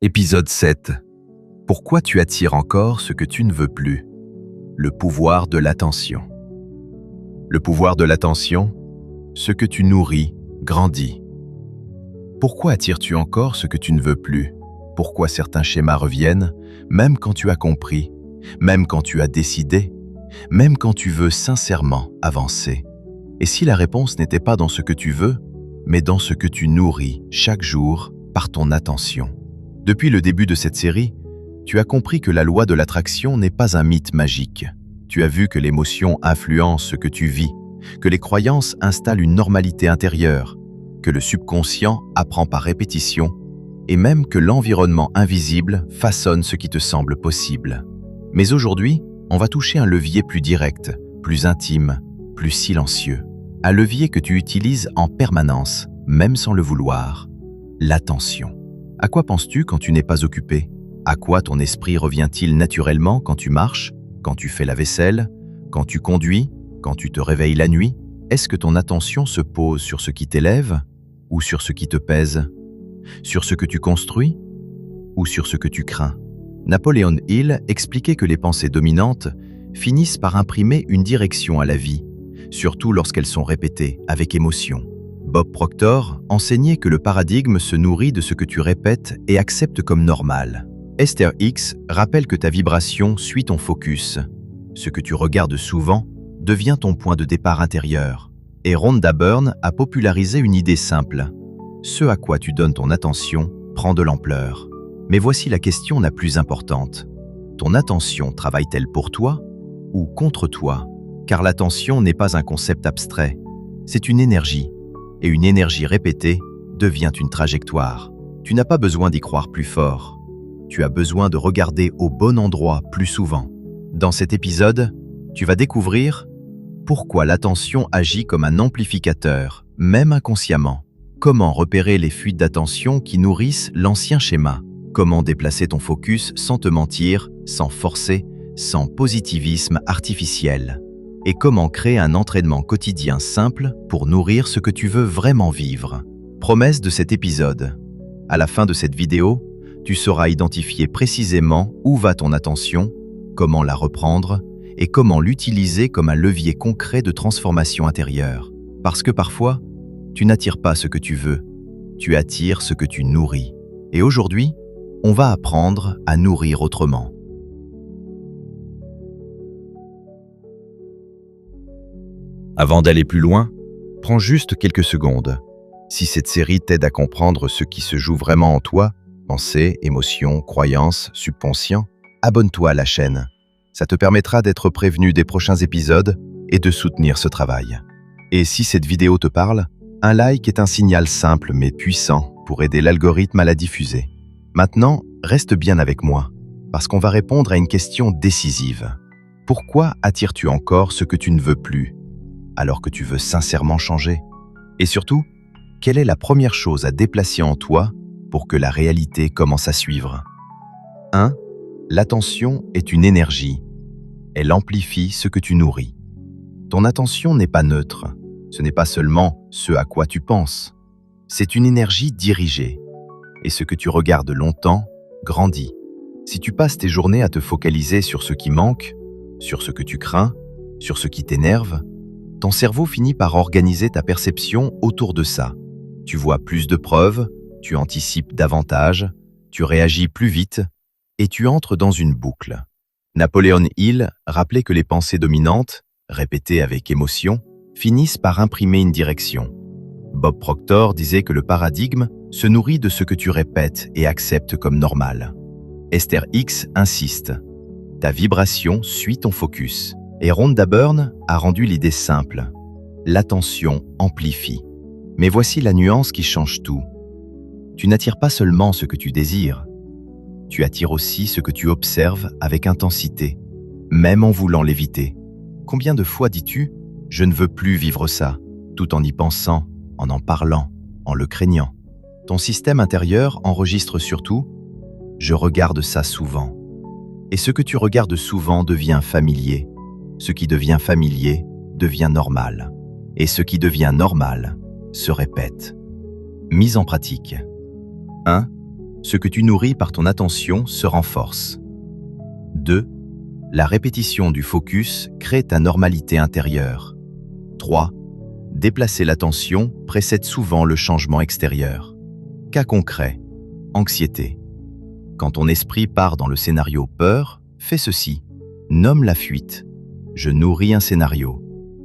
Épisode 7. Pourquoi tu attires encore ce que tu ne veux plus? Le pouvoir de l'attention. Le pouvoir de l'attention, ce que tu nourris, grandit. Pourquoi attires-tu encore ce que tu ne veux plus? Pourquoi certains schémas reviennent, même quand tu as compris, même quand tu as décidé, même quand tu veux sincèrement avancer? Et si la réponse n'était pas dans ce que tu veux, mais dans ce que tu nourris chaque jour par ton attention? Depuis le début de cette série, tu as compris que la loi de l'attraction n'est pas un mythe magique. Tu as vu que l'émotion influence ce que tu vis, que les croyances installent une normalité intérieure, que le subconscient apprend par répétition, et même que l'environnement invisible façonne ce qui te semble possible. Mais aujourd'hui, on va toucher un levier plus direct, plus intime, plus silencieux. Un levier que tu utilises en permanence, même sans le vouloir. L'attention. À quoi penses-tu quand tu n'es pas occupé? À quoi ton esprit revient-il naturellement quand tu marches, quand tu fais la vaisselle, quand tu conduis, quand tu te réveilles la nuit? Est-ce que ton attention se pose sur ce qui t'élève ou sur ce qui te pèse? Sur ce que tu construis ou sur ce que tu crains? Napoléon Hill expliquait que les pensées dominantes finissent par imprimer une direction à la vie, surtout lorsqu'elles sont répétées avec émotion. Bob Proctor enseignait que le paradigme se nourrit de ce que tu répètes et acceptes comme normal. Esther Hicks rappelle que ta vibration suit ton focus. Ce que tu regardes souvent devient ton point de départ intérieur. Et Rhonda Byrne a popularisé une idée simple. Ce à quoi tu donnes ton attention prend de l'ampleur. Mais voici la question la plus importante. Ton attention travaille-t-elle pour toi ou contre toi? Car l'attention n'est pas un concept abstrait, c'est une énergie. Et une énergie répétée devient une trajectoire. Tu n'as pas besoin d'y croire plus fort. Tu as besoin de regarder au bon endroit plus souvent. Dans cet épisode, tu vas découvrir pourquoi l'attention agit comme un amplificateur, même inconsciemment. Comment repérer les fuites d'attention qui nourrissent l'ancien schéma. Comment déplacer ton focus sans te mentir, sans forcer, sans positivisme artificiel. Et comment créer un entraînement quotidien simple pour nourrir ce que tu veux vraiment vivre. Promesse de cet épisode. À la fin de cette vidéo, tu sauras identifier précisément où va ton attention, comment la reprendre et comment l'utiliser comme un levier concret de transformation intérieure. Parce que parfois, tu n'attires pas ce que tu veux, tu attires ce que tu nourris. Et aujourd'hui, on va apprendre à nourrir autrement. Avant d'aller plus loin, prends juste quelques secondes. Si cette série t'aide à comprendre ce qui se joue vraiment en toi, pensées, émotions, croyances, subconscient, abonne-toi à la chaîne. Ça te permettra d'être prévenu des prochains épisodes et de soutenir ce travail. Et si cette vidéo te parle, un like est un signal simple mais puissant pour aider l'algorithme à la diffuser. Maintenant, reste bien avec moi, parce qu'on va répondre à une question décisive. Pourquoi attires-tu encore ce que tu ne veux plus, alors que tu veux sincèrement changer? Et surtout, quelle est la première chose à déplacer en toi pour que la réalité commence à suivre? 1. L'attention est une énergie. Elle amplifie ce que tu nourris. Ton attention n'est pas neutre. Ce n'est pas seulement ce à quoi tu penses. C'est une énergie dirigée. Et ce que tu regardes longtemps grandit. Si tu passes tes journées à te focaliser sur ce qui manque, sur ce que tu crains, sur ce qui t'énerve, ton cerveau finit par organiser ta perception autour de ça. Tu vois plus de preuves, tu anticipes davantage, tu réagis plus vite et tu entres dans une boucle. Napoléon Hill rappelait que les pensées dominantes, répétées avec émotion, finissent par imprimer une direction. Bob Proctor disait que le paradigme se nourrit de ce que tu répètes et acceptes comme normal. Esther Hicks insiste. Ta vibration suit ton focus. Et Rhonda Byrne a rendu l'idée simple. L'attention amplifie. Mais voici la nuance qui change tout. Tu n'attires pas seulement ce que tu désires. Tu attires aussi ce que tu observes avec intensité, même en voulant l'éviter. Combien de fois dis-tu « je ne veux plus vivre ça », tout en y pensant, en parlant, en le craignant? Ton système intérieur enregistre surtout « je regarde ça souvent ». Et ce que tu regardes souvent devient familier. Ce qui devient familier devient normal. Et ce qui devient normal se répète. Mise en pratique. 1. Ce que tu nourris par ton attention se renforce. 2. La répétition du focus crée ta normalité intérieure. 3. Déplacer l'attention précède souvent le changement extérieur. Cas concret. Anxiété. Quand ton esprit part dans le scénario peur, fais ceci. Nomme la fuite. Je nourris un scénario.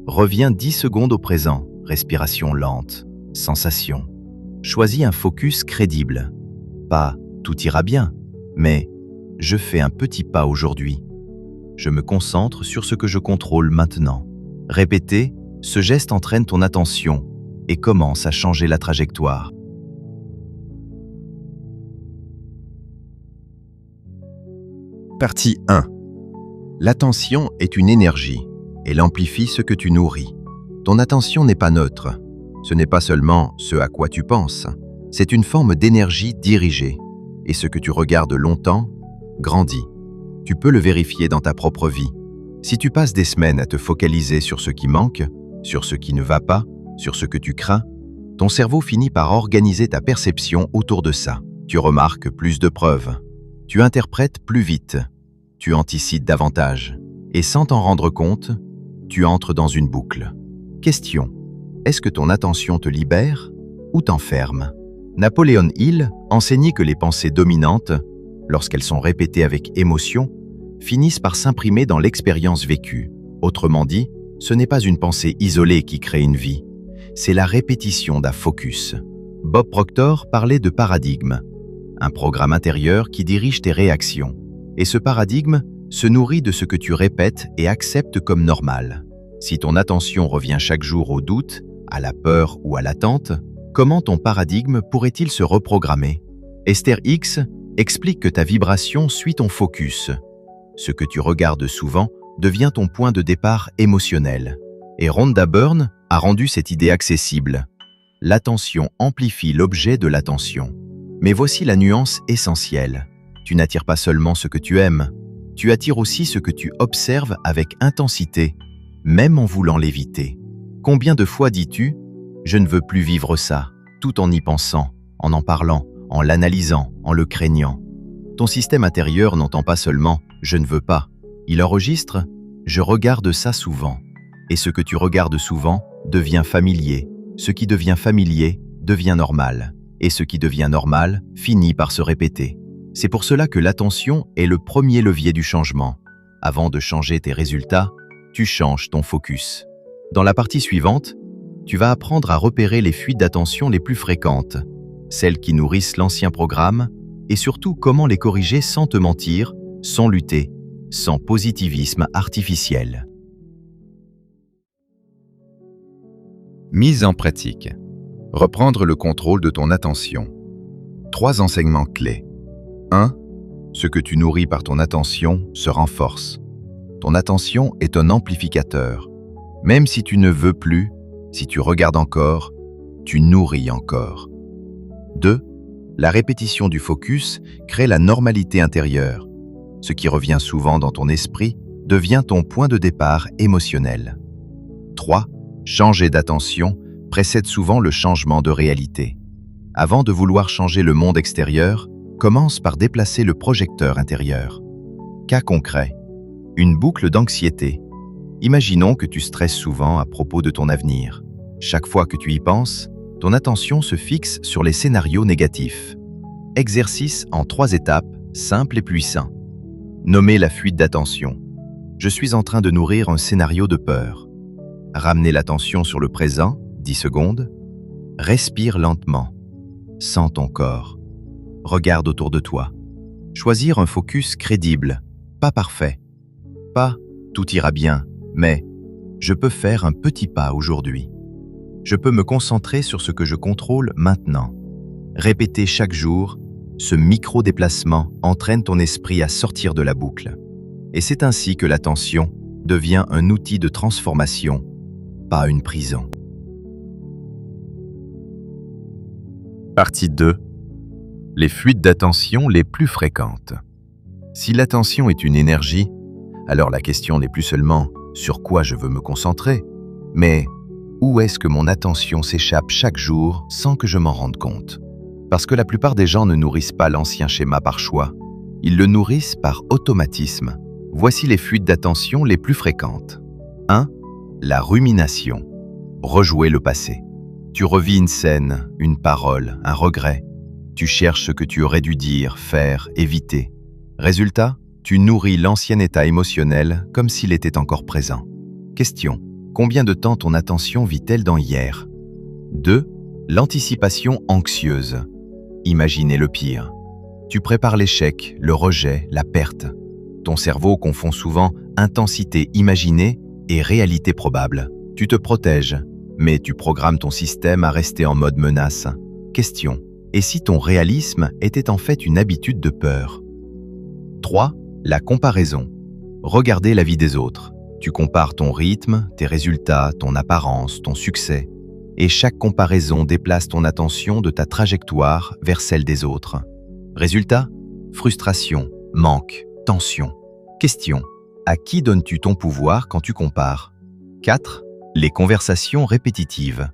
Reviens 10 secondes au présent. Respiration lente. Sensation. Choisis un focus crédible. Pas « tout ira bien », mais « je fais un petit pas aujourd'hui ». Je me concentre sur ce que je contrôle maintenant. Répéter, ce geste entraîne ton attention et commence à changer la trajectoire. Partie 1. L'attention est une énergie. Elle amplifie ce que tu nourris. Ton attention n'est pas neutre. Ce n'est pas seulement ce à quoi tu penses. C'est une forme d'énergie dirigée. Et ce que tu regardes longtemps grandit. Tu peux le vérifier dans ta propre vie. Si tu passes des semaines à te focaliser sur ce qui manque, sur ce qui ne va pas, sur ce que tu crains, ton cerveau finit par organiser ta perception autour de ça. Tu remarques plus de preuves. Tu interprètes plus vite. Tu anticipes davantage. Et sans t'en rendre compte, tu entres dans une boucle. Question. Est-ce que ton attention te libère ou t'enferme ? Napoléon Hill enseignait que les pensées dominantes, lorsqu'elles sont répétées avec émotion, finissent par s'imprimer dans l'expérience vécue. Autrement dit, ce n'est pas une pensée isolée qui crée une vie, c'est la répétition d'un focus. Bob Proctor parlait de paradigme, un programme intérieur qui dirige tes réactions. Et ce paradigme se nourrit de ce que tu répètes et acceptes comme normal. Si ton attention revient chaque jour au doute, à la peur ou à l'attente, comment ton paradigme pourrait-il se reprogrammer? Esther Hicks explique que ta vibration suit ton focus. Ce que tu regardes souvent devient ton point de départ émotionnel. Et Rhonda Byrne a rendu cette idée accessible. L'attention amplifie l'objet de l'attention. Mais voici la nuance essentielle. Tu n'attires pas seulement ce que tu aimes, tu attires aussi ce que tu observes avec intensité, même en voulant l'éviter. Combien de fois dis-tu « je ne veux plus vivre ça », tout en y pensant, en parlant, en l'analysant, en le craignant. Ton système intérieur n'entend pas seulement « je ne veux pas », il enregistre « je regarde ça souvent ». Et ce que tu regardes souvent devient familier, ce qui devient familier devient normal, et ce qui devient normal finit par se répéter. C'est pour cela que l'attention est le premier levier du changement. Avant de changer tes résultats, tu changes ton focus. Dans la partie suivante, tu vas apprendre à repérer les fuites d'attention les plus fréquentes, celles qui nourrissent l'ancien programme, et surtout comment les corriger sans te mentir, sans lutter, sans positivisme artificiel. Mise en pratique. Reprendre le contrôle de ton attention. 3 enseignements clés. 1. Ce que tu nourris par ton attention se renforce. Ton attention est un amplificateur. Même si tu ne veux plus, si tu regardes encore, tu nourris encore. 2. La répétition du focus crée la normalité intérieure. Ce qui revient souvent dans ton esprit devient ton point de départ émotionnel. 3. Changer d'attention précède souvent le changement de réalité. Avant de vouloir changer le monde extérieur, commence par déplacer le projecteur intérieur. Cas concret. Une boucle d'anxiété. Imaginons que tu stresses souvent à propos de ton avenir. Chaque fois que tu y penses, ton attention se fixe sur les scénarios négatifs. Exercice en 3 étapes, simple et puissant. Nommer la fuite d'attention. Je suis en train de nourrir un scénario de peur. Ramener l'attention sur le présent, 10 secondes. Respire lentement. Sens ton corps. Regarde autour de toi. Choisir un focus crédible, pas parfait. Pas « tout ira bien », mais « je peux faire un petit pas aujourd'hui ». Je peux me concentrer sur ce que je contrôle maintenant. Répéter chaque jour, ce micro-déplacement entraîne ton esprit à sortir de la boucle. Et c'est ainsi que l'attention devient un outil de transformation, pas une prison. Partie 2. Les fuites d'attention les plus fréquentes. Si l'attention est une énergie, alors la question n'est plus seulement « sur quoi je veux me concentrer », mais « où est-ce que mon attention s'échappe chaque jour sans que je m'en rende compte ?» Parce que la plupart des gens ne nourrissent pas l'ancien schéma par choix. Ils le nourrissent par automatisme. Voici les fuites d'attention les plus fréquentes. 1. La rumination. Rejouer le passé. Tu revis une scène, une parole, un regret. Tu cherches ce que tu aurais dû dire, faire, éviter. Résultat, tu nourris l'ancien état émotionnel comme s'il était encore présent. Question. Combien de temps ton attention vit-elle dans hier? 2. L'anticipation anxieuse. Imaginez le pire. Tu prépares l'échec, le rejet, la perte. Ton cerveau confond souvent intensité imaginée et réalité probable. Tu te protèges, mais tu programmes ton système à rester en mode menace. Question. Et si ton réalisme était en fait une habitude de peur? 3. La comparaison. Regardez la vie des autres. Tu compares ton rythme, tes résultats, ton apparence, ton succès. Et chaque comparaison déplace ton attention de ta trajectoire vers celle des autres. Résultat, frustration, manque, tension. Question. À qui donnes-tu ton pouvoir quand tu compares? 4. Les conversations répétitives.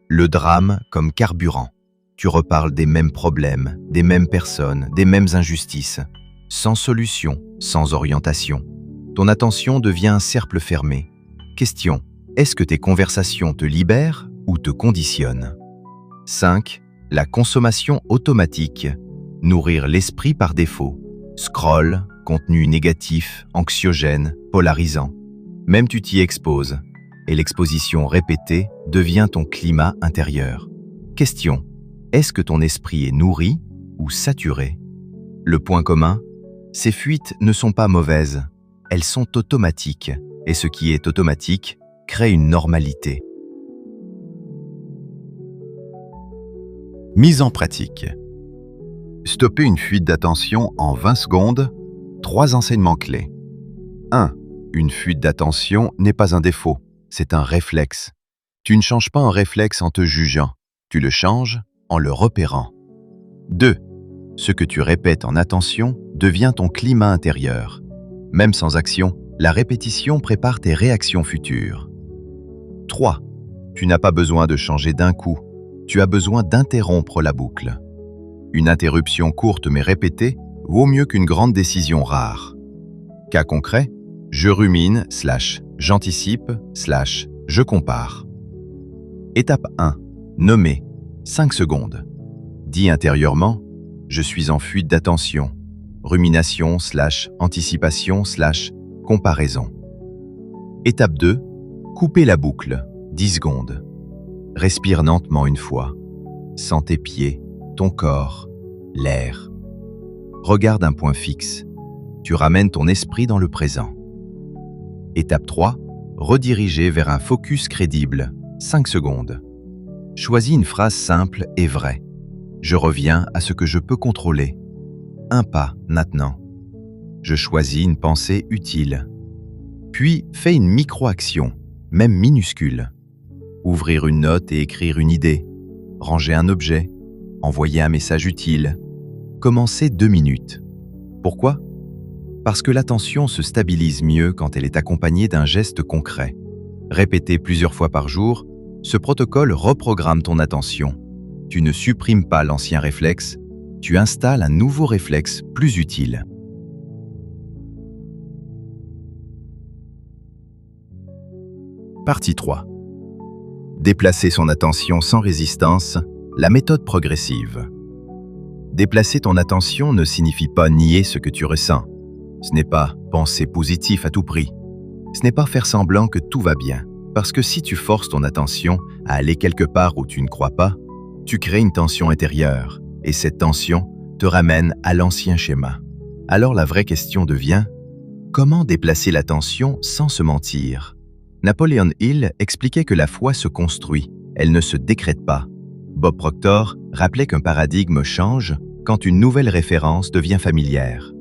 Le drame comme carburant. Tu reparles des mêmes problèmes, des mêmes personnes, des mêmes injustices. Sans solution, sans orientation. Ton attention devient un cercle fermé. Question. Est-ce que tes conversations te libèrent ou te conditionnent? 5. La consommation automatique. Nourrir l'esprit par défaut. Scroll, contenu négatif, anxiogène, polarisant. Même tu t'y exposes. Et l'exposition répétée devient ton climat intérieur. Question. Est-ce que ton esprit est nourri ou saturé? Le point commun, ces fuites ne sont pas mauvaises. Elles sont automatiques. Et ce qui est automatique crée une normalité. Mise en pratique. Stopper une fuite d'attention en 20 secondes. 3 enseignements clés. 1. Une fuite d'attention n'est pas un défaut, c'est un réflexe. Tu ne changes pas un réflexe en te jugeant, tu le changes en le repérant. 2. Ce que tu répètes en attention devient ton climat intérieur. Même sans action, la répétition prépare tes réactions futures. 3. Tu n'as pas besoin de changer d'un coup, tu as besoin d'interrompre la boucle. Une interruption courte mais répétée vaut mieux qu'une grande décision rare. Cas concret, je rumine / j'anticipe / je compare. Étape 1. Nommer. 5 secondes. Dis intérieurement, je suis en fuite d'attention. Rumination / anticipation / comparaison. Étape 2. Couper la boucle. 10 secondes. Respire lentement une fois. Sens tes pieds, ton corps, l'air. Regarde un point fixe. Tu ramènes ton esprit dans le présent. Étape 3. Rediriger vers un focus crédible. 5 secondes. Choisis une phrase simple et vraie. Je reviens à ce que je peux contrôler. Un pas maintenant. Je choisis une pensée utile. Puis, fais une micro-action, même minuscule. Ouvrir une note et écrire une idée. Ranger un objet. Envoyer un message utile. Commencer 2 minutes. Pourquoi? Parce que l'attention se stabilise mieux quand elle est accompagnée d'un geste concret. Répété plusieurs fois par jour, ce protocole reprogramme ton attention. Tu ne supprimes pas l'ancien réflexe, tu installes un nouveau réflexe plus utile. Partie 3. Déplacer son attention sans résistance, la méthode progressive. Déplacer ton attention ne signifie pas nier ce que tu ressens. Ce n'est pas penser positif à tout prix. Ce n'est pas faire semblant que tout va bien. Parce que si tu forces ton attention à aller quelque part où tu ne crois pas, tu crées une tension intérieure. Et cette tension te ramène à l'ancien schéma. Alors la vraie question devient, comment déplacer l'attention sans se mentir? Napoleon Hill expliquait que la foi se construit, elle ne se décrète pas. Bob Proctor rappelait qu'un paradigme change quand une nouvelle référence devient familière.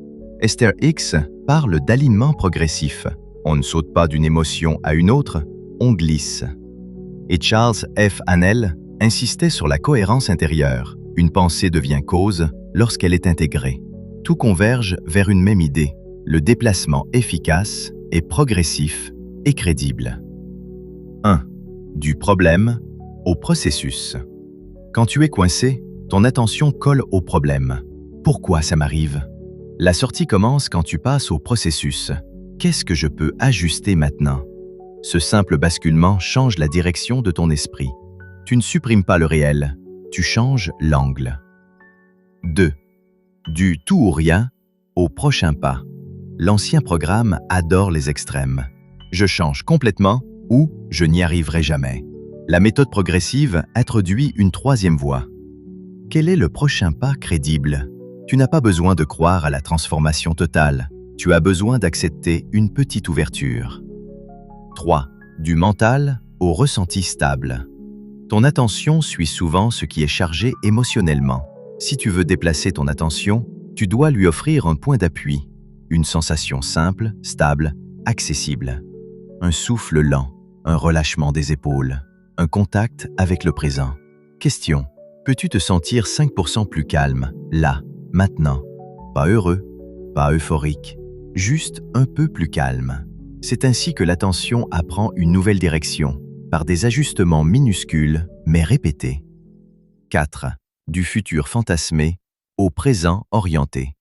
Esther Hicks parle d'alignement progressif. On ne saute pas d'une émotion à une autre, on glisse. Et Charles F. Hannell insistait sur la cohérence intérieure. Une pensée devient cause lorsqu'elle est intégrée. Tout converge vers une même idée, le déplacement efficace et progressif et crédible. 1. Du problème au processus. Quand tu es coincé, Ton attention colle au problème. Pourquoi ça m'arrive? La sortie commence quand tu passes au processus. Qu'est-ce que je peux ajuster maintenant? Ce simple basculement change la direction de ton esprit. Tu ne supprimes pas le réel, tu changes l'angle. 2. Du tout ou rien au prochain pas. L'ancien programme adore les extrêmes. Je change complètement ou je n'y arriverai jamais. La méthode progressive introduit une troisième voie. Quel est le prochain pas crédible? Tu n'as pas besoin de croire à la transformation totale. Tu as besoin d'accepter une petite ouverture. 3. Du mental au ressenti stable. Ton attention suit souvent ce qui est chargé émotionnellement. Si tu veux déplacer ton attention, tu dois lui offrir un point d'appui, une sensation simple, stable, accessible. Un souffle lent, un relâchement des épaules, un contact avec le présent. Question. Peux-tu te sentir 5% plus calme, là, maintenant? Pas heureux, pas euphorique, juste un peu plus calme. C'est ainsi que l'attention apprend une nouvelle direction, par des ajustements minuscules mais répétés. 4. Du futur fantasmé au présent orienté.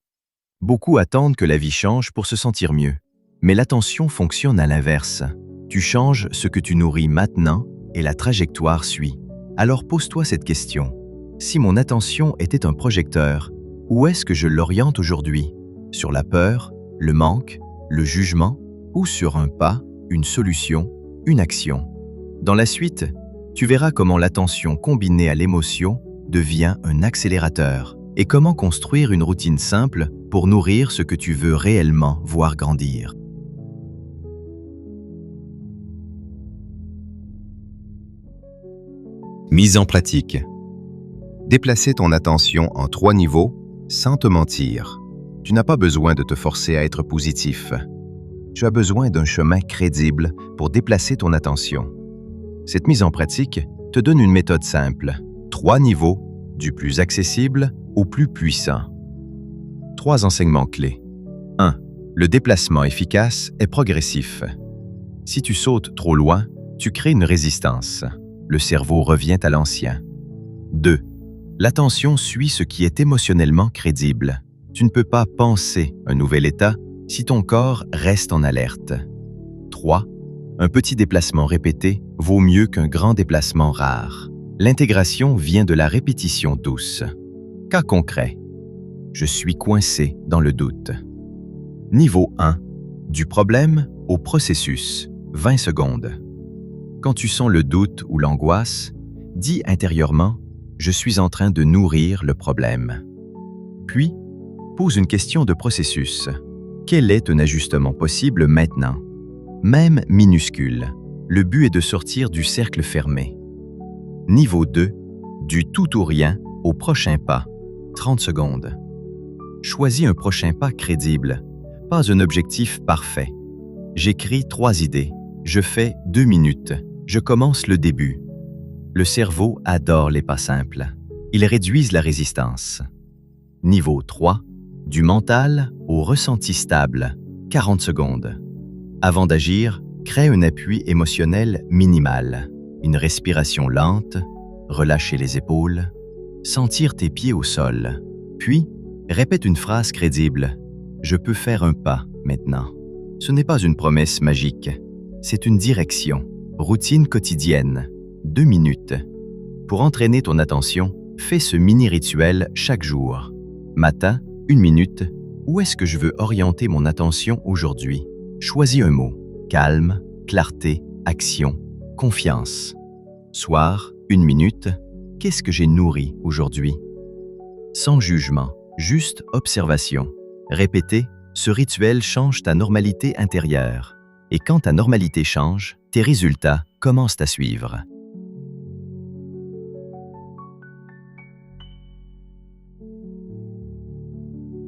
Beaucoup attendent que la vie change pour se sentir mieux. Mais l'attention fonctionne à l'inverse. Tu changes ce que tu nourris maintenant et la trajectoire suit. Alors pose-toi cette question. Si mon attention était un projecteur, où est-ce que je l'oriente aujourd'hui? Sur la peur, le manque, le jugement ou sur un pas, une solution, une action? Dans la suite, tu verras comment l'attention combinée à l'émotion devient un accélérateur et comment construire une routine simple pour nourrir ce que tu veux réellement voir grandir. Mise en pratique. Déplacer ton attention en 3 niveaux sans te mentir. Tu n'as pas besoin de te forcer à être positif. Tu as besoin d'un chemin crédible pour déplacer ton attention. Cette mise en pratique te donne une méthode simple. 3 niveaux, du plus accessible au plus puissant. 3 enseignements clés. 1. Le déplacement efficace est progressif. Si tu sautes trop loin, tu crées une résistance. Le cerveau revient à l'ancien. 2. L'attention suit ce qui est émotionnellement crédible. Tu ne peux pas penser un nouvel état si ton corps reste en alerte. 3. Un petit déplacement répété vaut mieux qu'un grand déplacement rare. L'intégration vient de la répétition douce. Cas concret. Je suis coincé dans le doute. Niveau 1. Du problème au processus. 20 secondes. Quand tu sens le doute ou l'angoisse, dis intérieurement « Je suis en train de nourrir le problème ». Puis, pose une question de processus. Quel est un ajustement possible maintenant? Même minuscule, le but est de sortir du cercle fermé. Niveau 2. Du tout ou rien au prochain pas. 30 secondes. Choisis un prochain pas crédible, pas un objectif parfait. J'écris 3 idées. Je fais 2 minutes. Je commence le début. Le cerveau adore les pas simples. Ils réduisent la résistance. Niveau 3. Du mental au ressenti stable. 40 secondes. Avant d'agir, crée un appui émotionnel minimal. Une respiration lente, relâcher les épaules, sentir tes pieds au sol. Puis, répète une phrase crédible. Je peux faire un pas maintenant. Ce n'est pas une promesse magique. C'est une direction. Routine quotidienne. 2 minutes. Pour entraîner ton attention, fais ce mini-rituel chaque jour. Matin, 1 minute. Où est-ce que je veux orienter mon attention aujourd'hui? Choisis un mot. Calme, clarté, action, confiance. Soir, 1 minute. Qu'est-ce que j'ai nourri aujourd'hui? Sans jugement, juste observation. Répétez, ce rituel change ta normalité intérieure. Et quand ta normalité change, tes résultats commencent à suivre.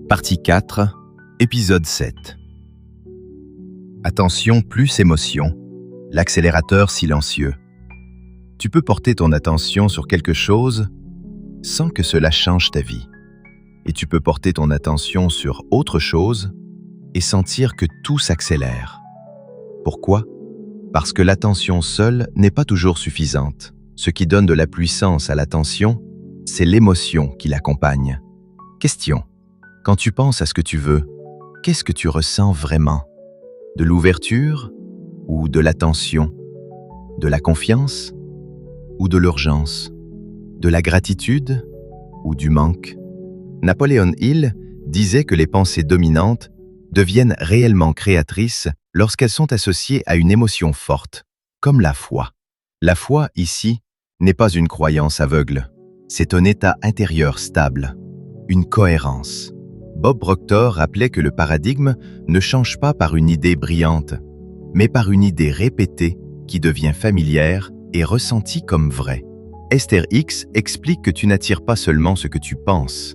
Partie 4, épisode 7. Attention plus émotion, l'accélérateur silencieux. Tu peux porter ton attention sur quelque chose sans que cela change ta vie. Et tu peux porter ton attention sur autre chose et sentir que tout s'accélère. Pourquoi? Parce que l'attention seule n'est pas toujours suffisante. Ce qui donne de la puissance à l'attention, c'est l'émotion qui l'accompagne. Question. Quand tu penses à ce que tu veux, qu'est-ce que tu ressens vraiment? De l'ouverture ou de l'attention? De la confiance ou de l'urgence? De la gratitude ou du manque? Napoléon Hill disait que les pensées dominantes deviennent réellement créatrices lorsqu'elles sont associées à une émotion forte, comme la foi. La foi, ici, n'est pas une croyance aveugle. C'est un état intérieur stable, une cohérence. Bob Proctor rappelait que le paradigme ne change pas par une idée brillante, mais par une idée répétée qui devient familière et ressentie comme vraie. Esther Hicks explique que tu n'attires pas seulement ce que tu penses,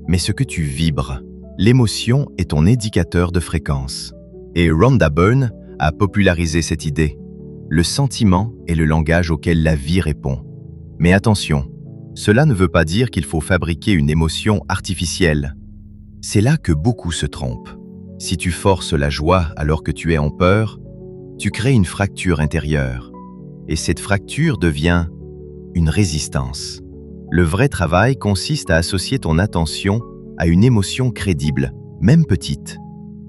mais ce que tu vibres. L'émotion est ton indicateur de fréquence. Et Rhonda Byrne a popularisé cette idée. Le sentiment est le langage auquel la vie répond. Mais attention, cela ne veut pas dire qu'il faut fabriquer une émotion artificielle. C'est là que beaucoup se trompent. Si tu forces la joie alors que tu es en peur, tu crées une fracture intérieure. Et cette fracture devient une résistance. Le vrai travail consiste à associer ton attention à une émotion crédible, même petite.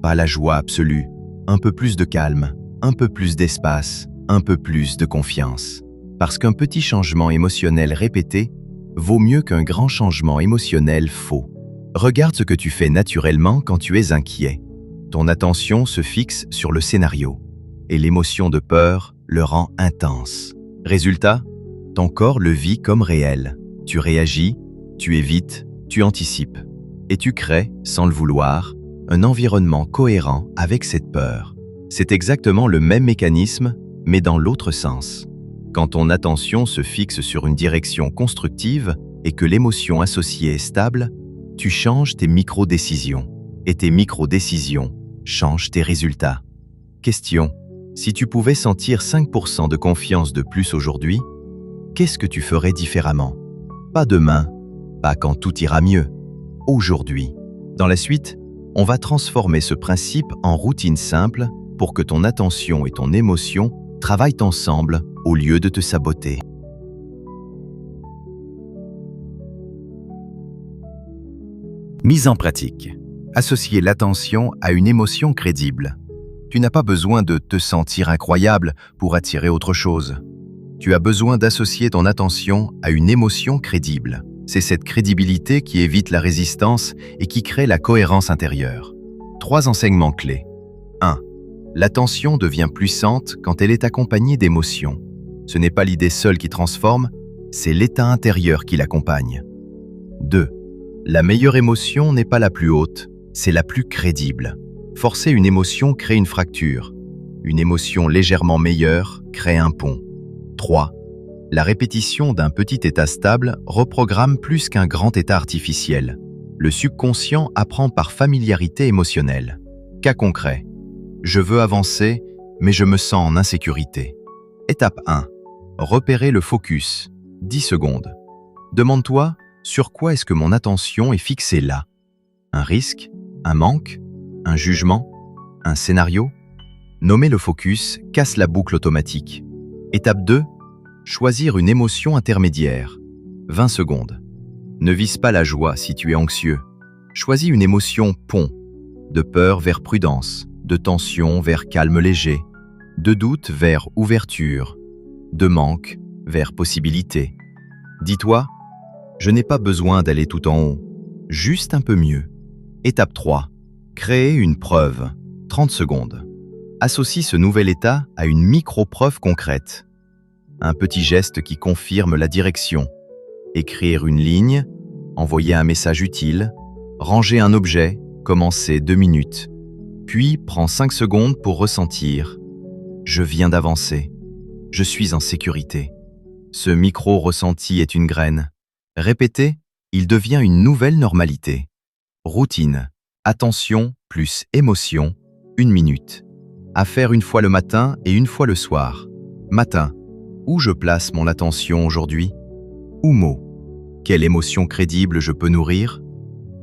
Pas la joie absolue, un peu plus de calme, un peu plus d'espace, un peu plus de confiance. Parce qu'un petit changement émotionnel répété vaut mieux qu'un grand changement émotionnel faux. Regarde ce que tu fais naturellement quand tu es inquiet. Ton attention se fixe sur le scénario et l'émotion de peur le rend intense. Résultat, ton corps le vit comme réel. Tu réagis, tu évites, tu anticipes. Et tu crées, sans le vouloir, un environnement cohérent avec cette peur. C'est exactement le même mécanisme, mais dans l'autre sens. Quand ton attention se fixe sur une direction constructive et que l'émotion associée est stable, tu changes tes micro-décisions. Et tes micro-décisions changent tes résultats. Question. Si tu pouvais sentir 5% de confiance de plus aujourd'hui, qu'est-ce que tu ferais différemment? Pas demain, pas quand tout ira mieux. Aujourd'hui. Dans la suite, on va transformer ce principe en routine simple pour que ton attention et ton émotion travaillent ensemble au lieu de te saboter. Mise en pratique. Associer l'attention à une émotion crédible. Tu n'as pas besoin de te sentir incroyable pour attirer autre chose. Tu as besoin d'associer ton attention à une émotion crédible. C'est cette crédibilité qui évite la résistance et qui crée la cohérence intérieure. 3 enseignements clés. 1. L'attention devient puissante quand elle est accompagnée d'émotions. Ce n'est pas l'idée seule qui transforme, c'est l'état intérieur qui l'accompagne. 2. La meilleure émotion n'est pas la plus haute, c'est la plus crédible. Forcer une émotion crée une fracture. Une émotion légèrement meilleure crée un pont. 3. La répétition d'un petit état stable reprogramme plus qu'un grand état artificiel. Le subconscient apprend par familiarité émotionnelle. Cas concret. Je veux avancer, mais je me sens en insécurité. Étape 1. Repérer le focus. 10 secondes. Demande-toi, sur quoi est-ce que mon attention est fixée là? Un risque? Un manque? Un jugement? Un scénario? Nommer le focus casse la boucle automatique. Étape 2. Choisir une émotion intermédiaire. 20 secondes. Ne vise pas la joie si tu es anxieux. Choisis une émotion pont. De peur vers prudence, de tension vers calme léger, de doute vers ouverture, de manque vers possibilité. Dis-toi, je n'ai pas besoin d'aller tout en haut, juste un peu mieux. Étape 3. Créer une preuve. 30 secondes. Associe ce nouvel état à une micro-preuve concrète. Un petit geste qui confirme la direction. Écrire une ligne, envoyer un message utile, ranger un objet, commencer 2 minutes. Puis, prends 5 secondes pour ressentir. Je viens d'avancer. Je suis en sécurité. Ce micro-ressenti est une graine. Répété, il devient une nouvelle normalité. Routine. Attention plus émotion, 1 minute. À faire une fois le matin et une fois le soir. Matin. Où je place mon attention aujourd'hui? Ou mots? Quelle émotion crédible je peux nourrir?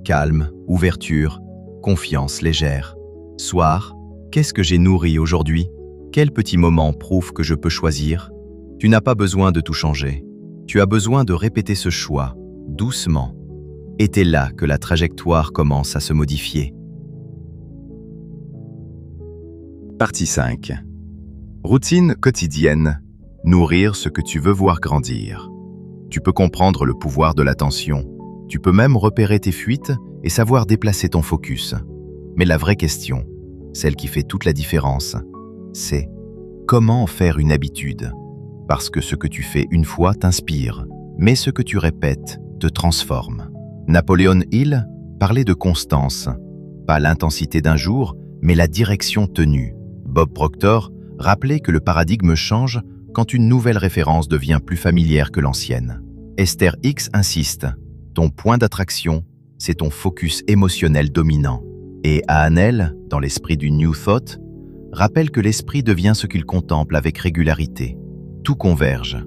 Calme, ouverture, confiance légère. Soir. Qu'est-ce que j'ai nourri aujourd'hui? Quel petit moment prouve que je peux choisir? Tu n'as pas besoin de tout changer. Tu as besoin de répéter ce choix, doucement. Et c'est là que la trajectoire commence à se modifier. Partie 5. Routine quotidienne. Nourrir ce que tu veux voir grandir. Tu peux comprendre le pouvoir de l'attention. Tu peux même repérer tes fuites et savoir déplacer ton focus. Mais la vraie question, celle qui fait toute la différence, c'est comment en faire une habitude. Parce que ce que tu fais une fois t'inspire, mais ce que tu répètes te transforme. Napoléon Hill parlait de constance, pas l'intensité d'un jour, mais la direction tenue. Bob Proctor rappelait que le paradigme change quand une nouvelle référence devient plus familière que l'ancienne. Esther Hicks insiste, ton point d'attraction, c'est ton focus émotionnel dominant. Et Hanel, dans l'esprit du New Thought, rappelle que l'esprit devient ce qu'il contemple avec régularité. Tout converge.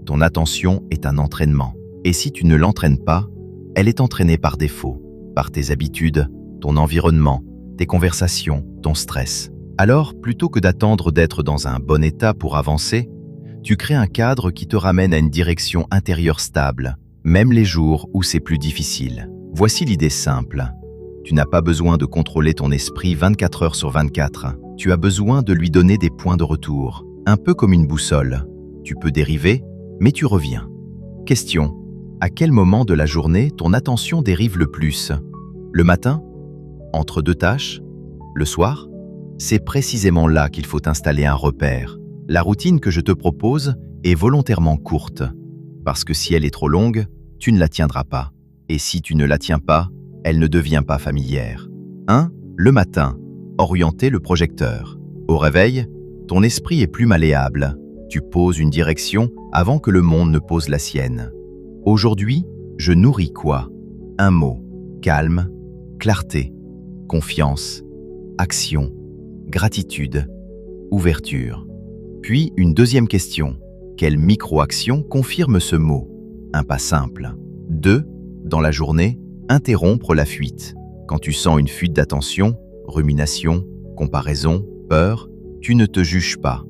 Ton attention est un entraînement. Et si tu ne l'entraînes pas, elle est entraînée par défaut, par tes habitudes, ton environnement, tes conversations, ton stress. Alors, plutôt que d'attendre d'être dans un bon état pour avancer, tu crées un cadre qui te ramène à une direction intérieure stable, même les jours où c'est plus difficile. Voici l'idée simple. Tu n'as pas besoin de contrôler ton esprit 24 heures sur 24. Tu as besoin de lui donner des points de retour, un peu comme une boussole. Tu peux dériver, mais tu reviens. Question. À quel moment de la journée ton attention dérive le plus? Le matin? Entre deux tâches? Le soir? C'est précisément là qu'il faut installer un repère. La routine que je te propose est volontairement courte, parce que si elle est trop longue, tu ne la tiendras pas. Et si tu ne la tiens pas, elle ne devient pas familière. 1. Le matin, orienter le projecteur. Au réveil, ton esprit est plus malléable. Tu poses une direction avant que le monde ne pose la sienne. Aujourd'hui, je nourris quoi? Un mot. Calme, clarté, confiance, action, gratitude, ouverture. Puis une deuxième question. Quelle micro-action confirme ce mot? Un pas simple. 2. Dans la journée, interrompre la fuite. Quand tu sens une fuite d'attention, rumination, comparaison, peur, tu ne te juges pas.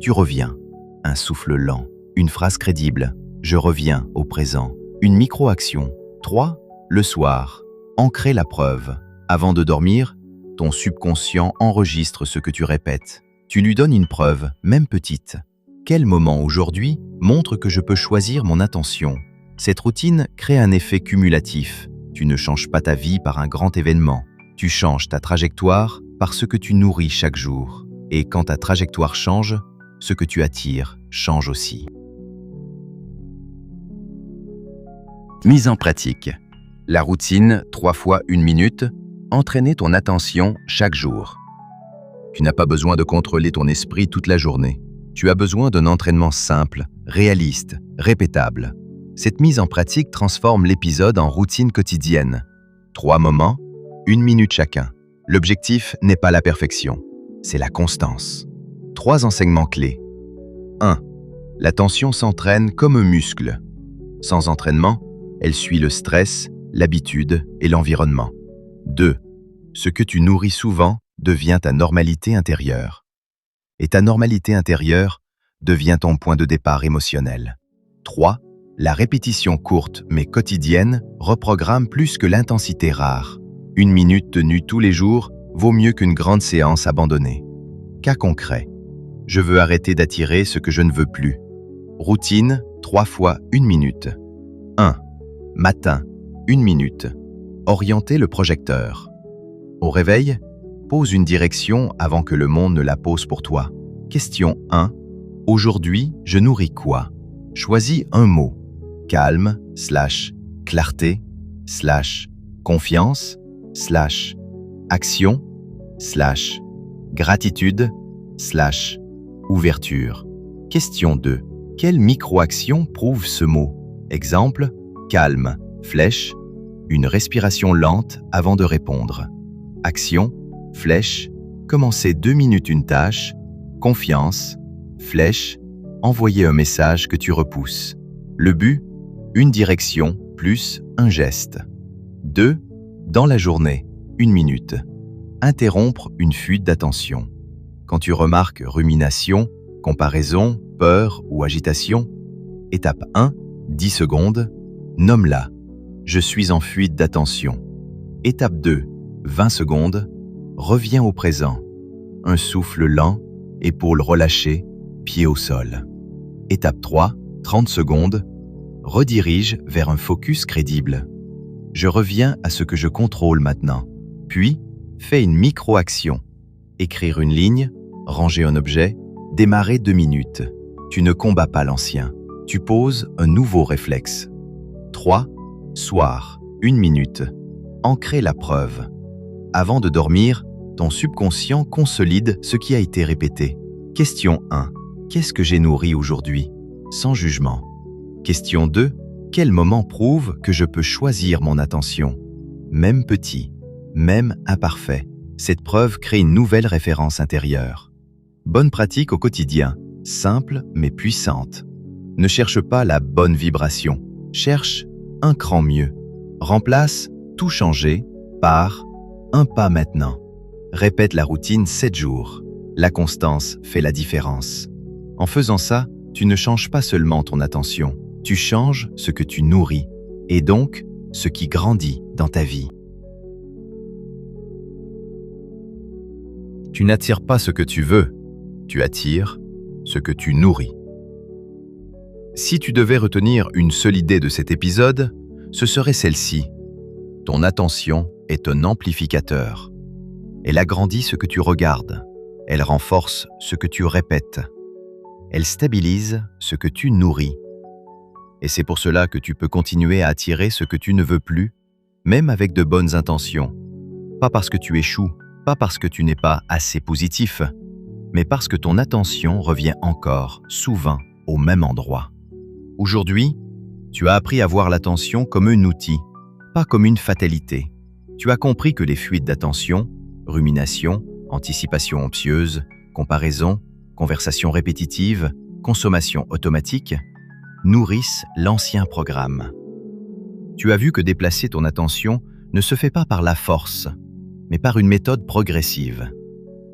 Tu reviens. Un souffle lent, une phrase crédible. Je reviens au présent. Une micro-action. 3. Le soir. Ancrer la preuve. Avant de dormir, ton subconscient enregistre ce que tu répètes. Tu lui donnes une preuve, même petite. Quel moment aujourd'hui montre que je peux choisir mon attention? Cette routine crée un effet cumulatif. Tu ne changes pas ta vie par un grand événement. Tu changes ta trajectoire par ce que tu nourris chaque jour. Et quand ta trajectoire change, ce que tu attires change aussi. Mise en pratique. La routine, 3 fois 1 minute, entraîner ton attention chaque jour. Tu n'as pas besoin de contrôler ton esprit toute la journée. Tu as besoin d'un entraînement simple, réaliste, répétable. Cette mise en pratique transforme l'épisode en routine quotidienne. 3 moments, 1 minute chacun. L'objectif n'est pas la perfection, c'est la constance. 3 enseignements clés. 1. L'attention s'entraîne comme un muscle. Sans entraînement, elle suit le stress, l'habitude et l'environnement. 2. Ce que tu nourris souvent devient ta normalité intérieure. Et ta normalité intérieure devient ton point de départ émotionnel. 3. La répétition courte mais quotidienne reprogramme plus que l'intensité rare. 1 minute tenue tous les jours vaut mieux qu'une grande séance abandonnée. Cas concret. Je veux arrêter d'attirer ce que je ne veux plus. Routine, 3 fois 1 minute. 1. Matin, 1 minute. Orienter le projecteur. Au réveil, pose une direction avant que le monde ne la pose pour toi. Question 1. Aujourd'hui, je nourris quoi? Choisis un mot. Calme, / clarté, / confiance, / action, / gratitude, / ouverture. Question 2. Quelle micro-action prouve ce mot? Exemple, calme, flèche, une respiration lente avant de répondre. Action, flèche, commencer 2 minutes une tâche. Confiance, flèche, envoyer un message que tu repousses. Le but, une direction plus un geste. 2. Dans la journée, 1 minute. Interrompre une fuite d'attention. Quand tu remarques rumination, comparaison, peur ou agitation, étape 1, 10 secondes, nomme-la. Je suis en fuite d'attention. Étape 2. 20 secondes. Reviens au présent. Un souffle lent, épaules relâchées, pieds au sol. Étape 3. 30 secondes. Redirige vers un focus crédible. Je reviens à ce que je contrôle maintenant. Puis, fais une micro-action. Écrire une ligne, ranger un objet, démarrer 2 minutes. Tu ne combats pas l'ancien. Tu poses un nouveau réflexe. 3. Soir, 1 minute. Ancrer la preuve. Avant de dormir, ton subconscient consolide ce qui a été répété. Question 1. Qu'est-ce que j'ai nourri aujourd'hui? Sans jugement. Question 2. Quel moment prouve que je peux choisir mon attention? Même petit, même imparfait, cette preuve crée une nouvelle référence intérieure. Bonne pratique au quotidien, simple mais puissante. Ne cherche pas la bonne vibration, cherche un cran mieux. Remplace tout changer par un pas maintenant. Répète la routine 7 jours. La constance fait la différence. En faisant ça, tu ne changes pas seulement ton attention, tu changes ce que tu nourris, et donc ce qui grandit dans ta vie. Tu n'attires pas ce que tu veux, tu attires ce que tu nourris. Si tu devais retenir une seule idée de cet épisode, ce serait celle-ci. Ton attention est un amplificateur. Elle agrandit ce que tu regardes. Elle renforce ce que tu répètes. Elle stabilise ce que tu nourris. Et c'est pour cela que tu peux continuer à attirer ce que tu ne veux plus, même avec de bonnes intentions. Pas parce que tu échoues, pas parce que tu n'es pas assez positif, mais parce que ton attention revient encore, souvent, au même endroit. Aujourd'hui, tu as appris à voir l'attention comme un outil, pas comme une fatalité. Tu as compris que les fuites d'attention, rumination, anticipation anxieuse, comparaison, conversation répétitive, consommation automatique, nourrissent l'ancien programme. Tu as vu que déplacer ton attention ne se fait pas par la force, mais par une méthode progressive.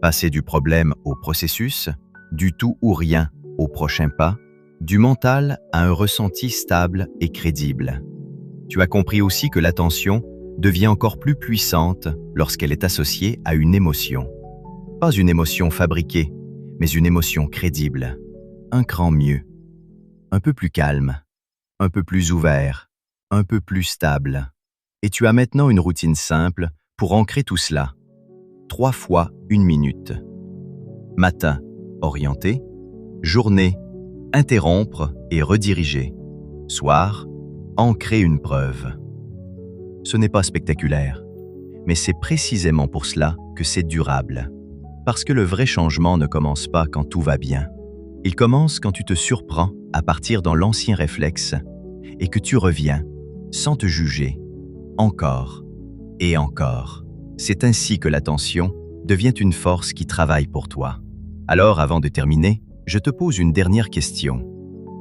Passer du problème au processus, du tout ou rien au prochain pas, du mental à un ressenti stable et crédible. Tu as compris aussi que l'attention devient encore plus puissante lorsqu'elle est associée à une émotion. Pas une émotion fabriquée, mais une émotion crédible. Un cran mieux. Un peu plus calme, un peu plus ouvert, un peu plus stable. Et tu as maintenant une routine simple pour ancrer tout cela. 3 fois 1 minute. Matin, orienter. Journée, interrompre et rediriger. Soir, ancrer une preuve. Ce n'est pas spectaculaire, mais c'est précisément pour cela que c'est durable. Parce que le vrai changement ne commence pas quand tout va bien. Il commence quand tu te surprends à partir dans l'ancien réflexe et que tu reviens, sans te juger, encore et encore. C'est ainsi que l'attention devient une force qui travaille pour toi. Alors, avant de terminer, je te pose une dernière question.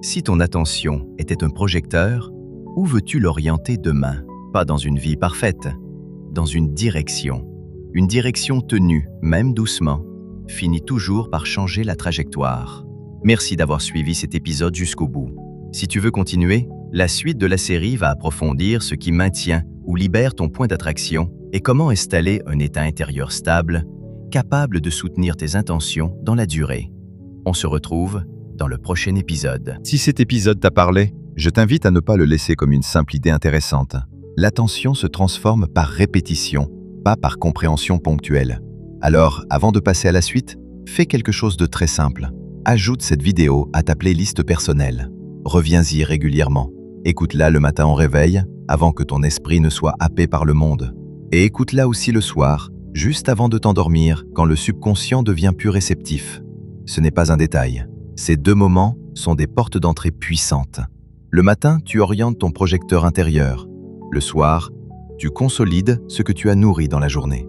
Si ton attention était un projecteur, où veux-tu l'orienter demain? Pas dans une vie parfaite, dans une direction. Une direction tenue, même doucement, finit toujours par changer la trajectoire. Merci d'avoir suivi cet épisode jusqu'au bout. Si tu veux continuer, la suite de la série va approfondir ce qui maintient ou libère ton point d'attraction et comment installer un état intérieur stable, capable de soutenir tes intentions dans la durée. On se retrouve dans le prochain épisode. Si cet épisode t'a parlé, je t'invite à ne pas le laisser comme une simple idée intéressante. L'attention se transforme par répétition, pas par compréhension ponctuelle. Alors, avant de passer à la suite, fais quelque chose de très simple. Ajoute cette vidéo à ta playlist personnelle. Reviens-y régulièrement. Écoute-la le matin au réveil, avant que ton esprit ne soit happé par le monde. Et écoute-la aussi le soir, juste avant de t'endormir, quand le subconscient devient plus réceptif. Ce n'est pas un détail. Ces 2 moments sont des portes d'entrée puissantes. Le matin, tu orientes ton projecteur intérieur. Le soir, tu consolides ce que tu as nourri dans la journée.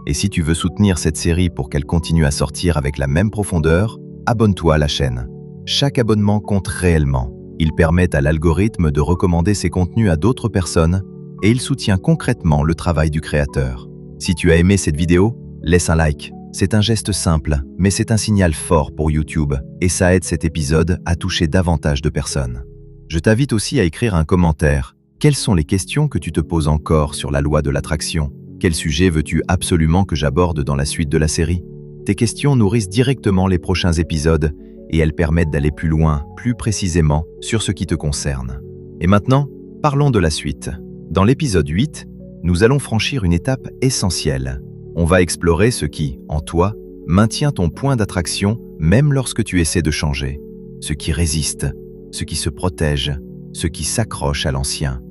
Et si tu veux soutenir cette série pour qu'elle continue à sortir avec la même profondeur, abonne-toi à la chaîne. Chaque abonnement compte réellement. Il permet à l'algorithme de recommander ses contenus à d'autres personnes et il soutient concrètement le travail du créateur. Si tu as aimé cette vidéo, laisse un like. C'est un geste simple, mais c'est un signal fort pour YouTube et ça aide cet épisode à toucher davantage de personnes. Je t'invite aussi à écrire un commentaire Quelles sont les questions que tu te poses encore sur la loi de l'attraction? Quel sujet veux-tu absolument que j'aborde dans la suite de la série? Tes questions nourrissent directement les prochains épisodes et elles permettent d'aller plus loin, plus précisément, sur ce qui te concerne. Et maintenant, parlons de la suite. Dans l'épisode 8, nous allons franchir une étape essentielle. On va explorer ce qui, en toi, maintient ton point d'attraction même lorsque tu essaies de changer. Ce qui résiste, ce qui se protège, ce qui s'accroche à l'ancien.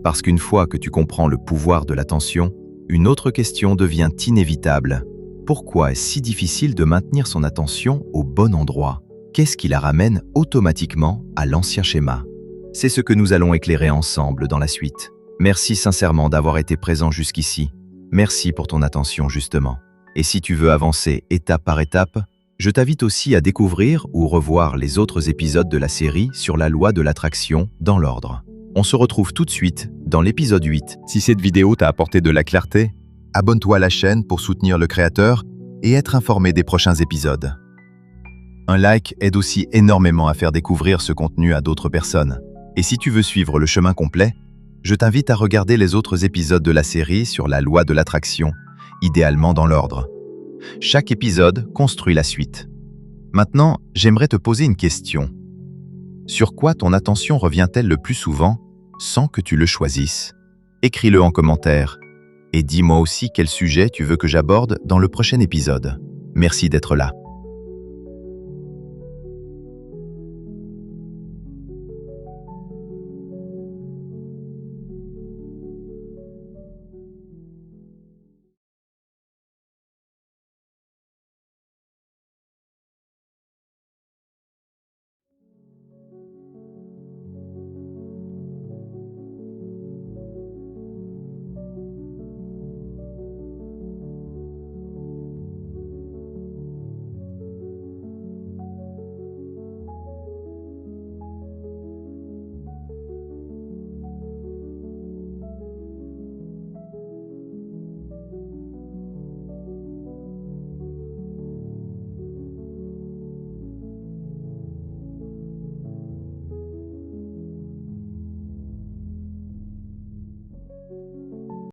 Parce qu'une fois que tu comprends le pouvoir de l'attention, une autre question devient inévitable. Pourquoi est-ce si difficile de maintenir son attention au bon endroit? Qu'est-ce qui la ramène automatiquement à l'ancien schéma? C'est ce que nous allons éclairer ensemble dans la suite. Merci sincèrement d'avoir été présent jusqu'ici. Merci pour ton attention justement. Et si tu veux avancer étape par étape, je t'invite aussi à découvrir ou revoir les autres épisodes de la série sur la loi de l'attraction dans l'ordre. On se retrouve tout de suite dans l'épisode 8. Si cette vidéo t'a apporté de la clarté, abonne-toi à la chaîne pour soutenir le créateur et être informé des prochains épisodes. Un like aide aussi énormément à faire découvrir ce contenu à d'autres personnes. Et si tu veux suivre le chemin complet, je t'invite à regarder les autres épisodes de la série sur la loi de l'attraction, idéalement dans l'ordre. Chaque épisode construit la suite. Maintenant, j'aimerais te poser une question. Sur quoi ton attention revient-elle le plus souvent sans que tu le choisisses? Écris-le en commentaire et dis-moi aussi quel sujet tu veux que j'aborde dans le prochain épisode. Merci d'être là.